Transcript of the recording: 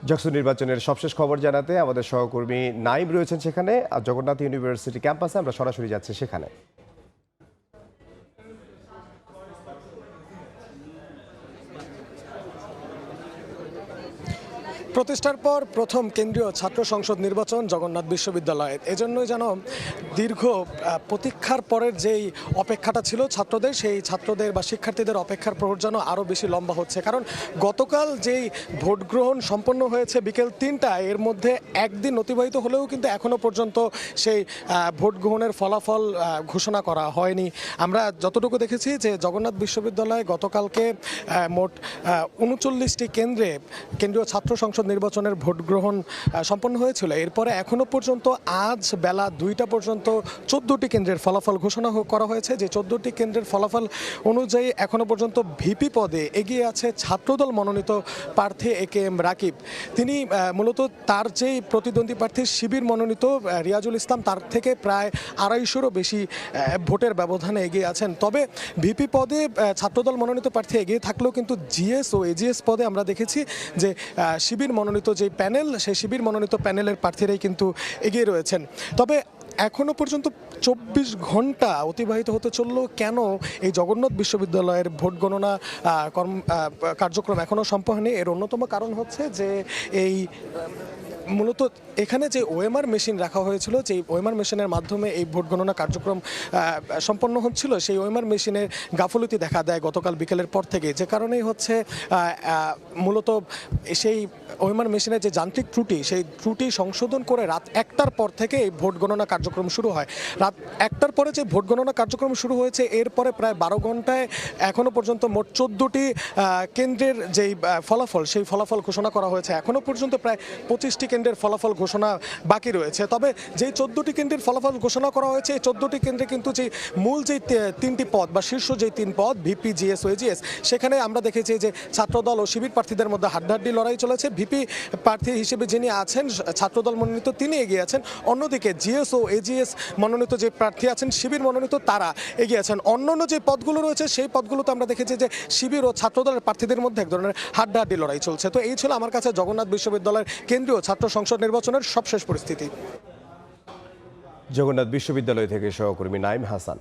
জাকসু নির্বাচনের সবশেষ খবর জানাতে আমাদের সহকর্মী নাইম রয়েছেন সেখানে, আর জগন্নাথ ইউনিভার্সিটি ক্যাম্পাসে আমরা সরাসরি যাচ্ছি সেখানে। প্রতিষ্ঠার পর প্রথম কেন্দ্রীয় ছাত্র সংসদ নির্বাচন জগন্নাথ বিশ্ববিদ্যালয়ে, এজন্যই যেন দীর্ঘ প্রতীক্ষার পরের যেই অপেক্ষাটা ছিল ছাত্রদের, সেই ছাত্রদের বা শিক্ষার্থীদের অপেক্ষার প্রহর যেন আরও বেশি লম্বা হচ্ছে। কারণ গতকাল যেই ভোট গ্রহণ সম্পন্ন হয়েছে বিকেল ৩টায়, এর মধ্যে একদিন অতিবাহিত হলেও কিন্তু এখনও পর্যন্ত সেই ভোট গ্রহণের ফলাফল ঘোষণা করা হয়নি। আমরা যতটুকু দেখেছি যে জগন্নাথ বিশ্ববিদ্যালয়ে গতকালকে মোট ৩৯টি কেন্দ্রে কেন্দ্রীয় ছাত্র সংসদ নির্বাচনের ভোট গ্রহণ সম্পন্ন হয়েছিল। এরপরে এখনো পর্যন্ত আজ বেলা ২টা পর্যন্ত ১৪টি কেন্দ্রের ফলাফল ঘোষণা করা হয়েছে। যে ১৪টি কেন্দ্রের ফলাফল অনুযায়ী এখনো পর্যন্ত ভিপি পদে এগিয়ে আছে ছাত্রদল মনোনীত প্রার্থী AKM রাকিব। তিনি মূলত তার যেই প্রতিদ্বন্দ্বী প্রার্থী শিবির মনোনীত রিয়াজুল ইসলাম, তার থেকে প্রায় ২৫০রও বেশি ভোটের ব্যবধানে এগিয়ে আছেন। তবে ভিপি পদে ছাত্রদল মনোনীত প্রার্থী এগিয়ে থাকলেও কিন্তু জিএস ও এজিএস পদে আমরা দেখেছি যে শিবির মনোনীত যে প্যানেল, সেই শিবির মনোনীত প্যানেলের প্রার্থীরাই কিন্তু এগিয়ে রয়েছেন। তবে এখনও পর্যন্ত ২৪ ঘন্টা অতিবাহিত হতে চললেও কেন এই জগন্নাথ বিশ্ববিদ্যালয়ের ভোট গণনা কার্যক্রম এখনও সম্পন্ন হয়নি, এর অন্যতম কারণ হচ্ছে যে এই মূলত এখানে যে ওএমআর মেশিন রাখা হয়েছিল, যে ওএমআর মেশিনের মাধ্যমে এই ভোট গণনা কার্যক্রম সম্পন্ন হচ্ছিল, সেই ওএমআর মেশিনের গাফলতি দেখা দেয় গতকাল বিকেলের পর থেকে। যে কারণেই হচ্ছে মূলত সেই ওএমআর মেশিনের যে যান্ত্রিক ত্রুটি, সেই ত্রুটি সংশোধন করে রাত ১টার পর থেকে এই ভোট গণনা কার্যক্রম শুরু হয়। রাত ১টার পরে যে ভোট গণনা কার্যক্রম শুরু হয়েছে, এরপরে প্রায় ১২ ঘন্টায় এখনও পর্যন্ত মোট ১৪টি কেন্দ্রের যেই ফলাফল, সেই ফলাফল ঘোষণা করা হয়েছে। এখনও পর্যন্ত প্রায় ২৫টি কেন্দ্রের ফলাফল ঘোষণা বাকি রয়েছে। তবে যেই ১৪টি কেন্দ্রের ফলাফল ঘোষণা করা হয়েছে, এই ১৪টি কেন্দ্রে কিন্তু যে মূল যেই ৩টি পদ বা শীর্ষ যেই ৩ পদ ভিপি, জিএস ও এজিএস, সেখানে আমরা দেখেছি যে ছাত্রদল ও শিবির প্রার্থীদের মধ্যে হাড্ডাহাড্ডি লড়াই চলেছে। ভিপি প্রার্থী হিসেবে যিনি আছেন ছাত্রদল মনোনীত, তিনি এগিয়ে আছেন। অন্যদিকে জিএস ও এজিএস মনোনীত যে প্রার্থী আছেন, শিবির মনোনীত, তারা এগিয়ে আছেন। অন্যান্য যে পদগুলো রয়েছে, সেই পদগুলোতে আমরা দেখেছি যে শিবির ও ছাত্রদলের প্রার্থীদের মধ্যে এক ধরনের হাড্ডাহাড্ডি লড়াই চলছে। তো এই ছিল আমার কাছে জগন্নাথ বিশ্ববিদ্যালয়ের কেন্দ্রীয় ছাত্র সংসদ নির্বাচনের সবশেষ পরিস্থিতি। জগন্নাথ বিশ্ববিদ্যালয় থেকে সহকর্মী নাইম হাসান।